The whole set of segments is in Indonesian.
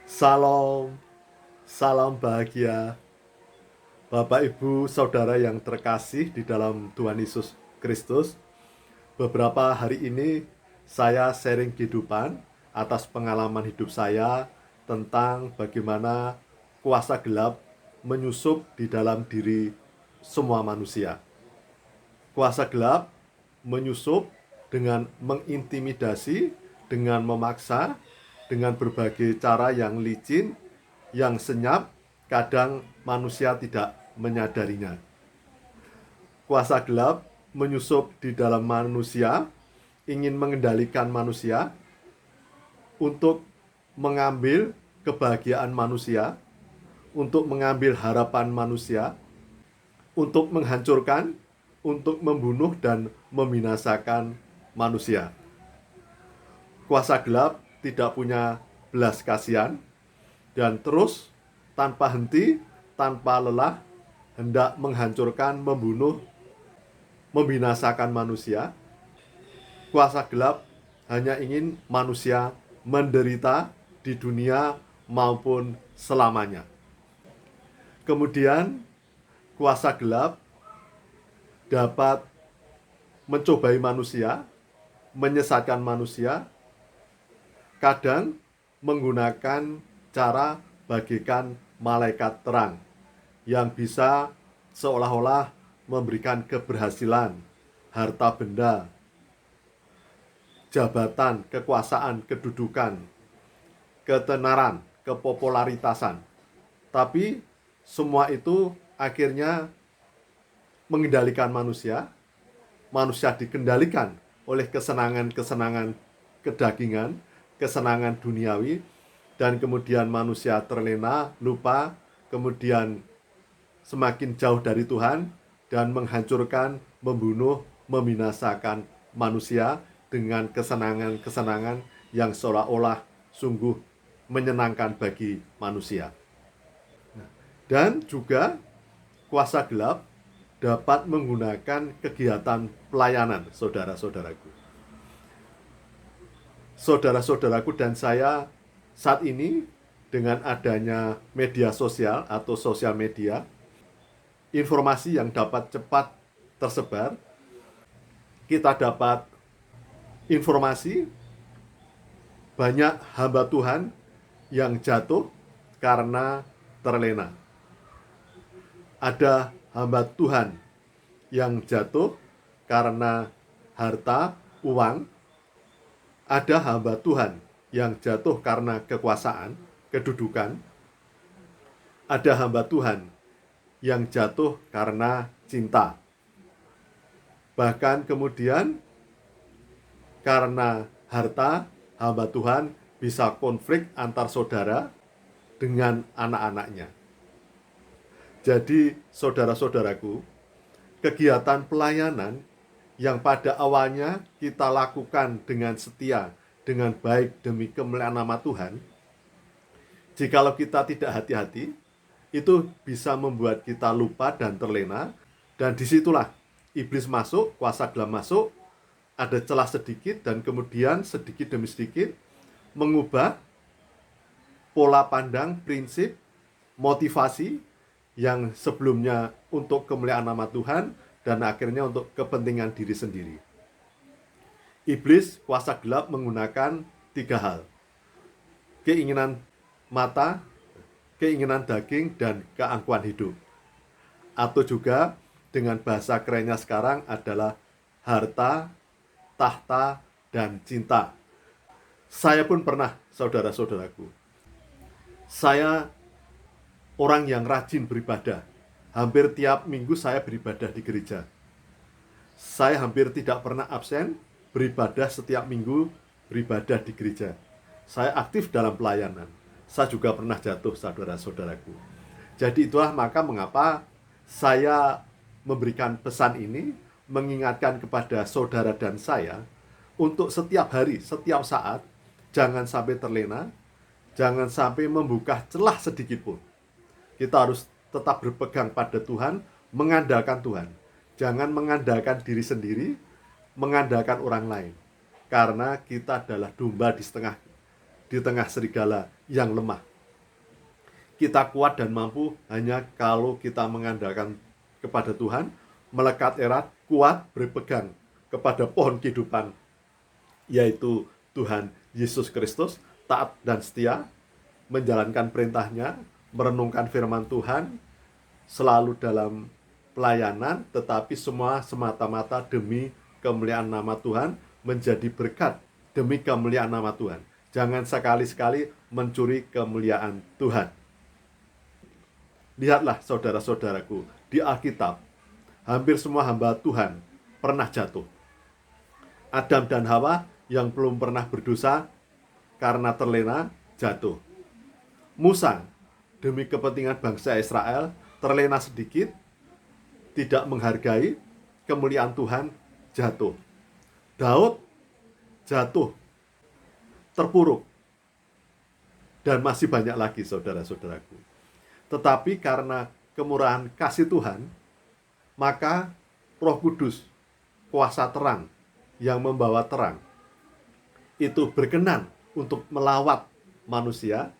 Salam, salam bahagia, Bapak, Ibu, Saudara yang terkasih di dalam Tuhan Yesus Kristus. Beberapa hari ini saya sharing kehidupan atas pengalaman hidup saya tentang bagaimana kuasa gelap menyusup di dalam diri semua manusia. Kuasa gelap menyusup dengan mengintimidasi, dengan memaksa, dengan berbagai cara yang licin, yang senyap, kadang manusia tidak menyadarinya. Kuasa gelap menyusup di dalam manusia, ingin mengendalikan manusia untuk mengambil kebahagiaan manusia, untuk mengambil harapan manusia, untuk menghancurkan, untuk membunuh dan membinasakan manusia. Kuasa gelap tidak punya belas kasihan dan terus tanpa henti, tanpa lelah, hendak menghancurkan, membunuh, membinasakan manusia. Kuasa gelap hanya ingin manusia menderita di dunia maupun selamanya. Kemudian kuasa gelap dapat mencobai manusia, menyesatkan manusia, kadang menggunakan cara bagikan malaikat terang yang bisa seolah-olah memberikan keberhasilan, harta benda, jabatan, kekuasaan, kedudukan, ketenaran, kepopularitasan. Tapi semua itu akhirnya mengendalikan manusia. Manusia dikendalikan oleh kesenangan-kesenangan kedagingan, kesenangan duniawi, dan kemudian manusia terlena, lupa, kemudian semakin jauh dari Tuhan, dan menghancurkan, membunuh, membinasakan manusia dengan kesenangan-kesenangan yang seolah-olah sungguh menyenangkan bagi manusia. Dan juga kuasa gelap dapat menggunakan kegiatan pelayanan, saudara-saudaraku. Saudara-saudaraku dan saya saat ini dengan adanya media sosial atau sosial media, informasi yang dapat cepat tersebar, kita dapat informasi banyak hamba Tuhan yang jatuh karena terlena. Ada hamba Tuhan yang jatuh karena harta, uang. Ada hamba Tuhan yang jatuh karena kekuasaan, kedudukan. Ada hamba Tuhan yang jatuh karena cinta. Bahkan kemudian karena harta, hamba Tuhan bisa konflik antar saudara dengan anak-anaknya. Jadi saudara-saudaraku, kegiatan pelayanan yang pada awalnya kita lakukan dengan setia, dengan baik demi kemuliaan nama Tuhan, jikalau kita tidak hati-hati, itu bisa membuat kita lupa dan terlena, dan disitulah iblis masuk, kuasa gelap masuk, ada celah sedikit, dan kemudian sedikit demi sedikit mengubah pola pandang, prinsip, motivasi yang sebelumnya untuk kemuliaan nama Tuhan dan akhirnya untuk kepentingan diri sendiri. Iblis, kuasa gelap menggunakan 3 hal. Keinginan mata, keinginan daging, dan keangkuhan hidup. Atau juga dengan bahasa kerennya sekarang adalah harta, tahta, dan cinta. Saya pun pernah, saudara-saudaraku. Saya orang yang rajin beribadah. Hampir tiap minggu saya beribadah di gereja. Saya hampir tidak pernah absen beribadah setiap minggu, beribadah di gereja. Saya aktif dalam pelayanan. Saya juga pernah jatuh, saudara-saudaraku. Jadi itulah maka mengapa saya memberikan pesan ini, mengingatkan kepada saudara dan saya untuk setiap hari, setiap saat, jangan sampai terlena, jangan sampai membuka celah sedikit pun. Kita harus tetap berpegang pada Tuhan, mengandalkan Tuhan. Jangan mengandalkan diri sendiri, mengandalkan orang lain. Karena kita adalah domba di tengah serigala yang lemah. Kita kuat dan mampu hanya kalau kita mengandalkan kepada Tuhan, melekat erat, kuat, berpegang kepada pohon kehidupan, yaitu Tuhan Yesus Kristus, taat dan setia, menjalankan perintahnya, merenungkan firman Tuhan, selalu dalam pelayanan, tetapi semua semata-mata demi kemuliaan nama Tuhan, menjadi berkat demi kemuliaan nama Tuhan. Jangan sekali-sekali mencuri kemuliaan Tuhan. Lihatlah saudara-saudaraku, di Alkitab, hampir semua hamba Tuhan pernah jatuh. Adam dan Hawa yang belum pernah berdosa karena terlena jatuh. Musa, demi kepentingan bangsa Israel, terlena sedikit, tidak menghargai kemuliaan Tuhan, jatuh. Daud jatuh, terpuruk, dan masih banyak lagi saudara-saudaraku. Tetapi karena kemurahan kasih Tuhan, maka Roh Kudus, kuasa terang yang membawa terang, itu berkenan untuk melawat manusia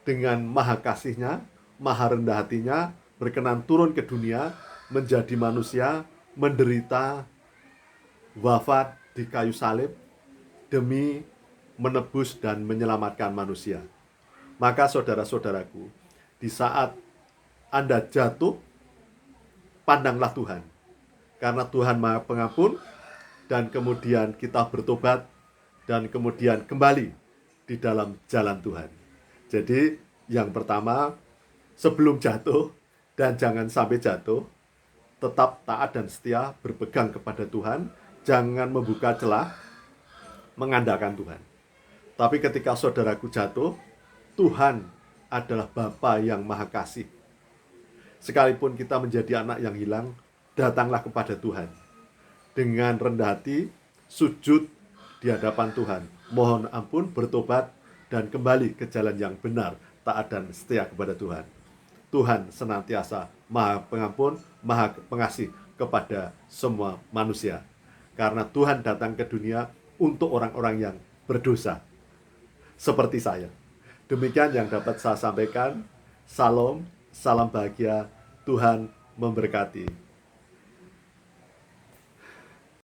dengan maha kasihnya, maha rendah hatinya, berkenan turun ke dunia, menjadi manusia, menderita, wafat di kayu salib, demi menebus dan menyelamatkan manusia. Maka saudara-saudaraku, di saat Anda jatuh, pandanglah Tuhan. Karena Tuhan Maha Pengampun, dan kemudian kita bertobat, dan kemudian kembali di dalam jalan Tuhan. Jadi, yang pertama, sebelum jatuh, dan jangan sampai jatuh, tetap taat dan setia, berpegang kepada Tuhan, jangan membuka celah, mengandalkan Tuhan. Tapi ketika saudaraku jatuh, Tuhan adalah Bapa yang Maha Kasih. Sekalipun kita menjadi anak yang hilang, datanglah kepada Tuhan. Dengan rendah hati, sujud di hadapan Tuhan. Mohon ampun, bertobat, dan kembali ke jalan yang benar, taat dan setia kepada Tuhan. Tuhan senantiasa Maha Pengampun, Maha Pengasih kepada semua manusia. Karena Tuhan datang ke dunia untuk orang-orang yang berdosa, seperti saya. Demikian yang dapat saya sampaikan. Salam, salam bahagia, Tuhan memberkati.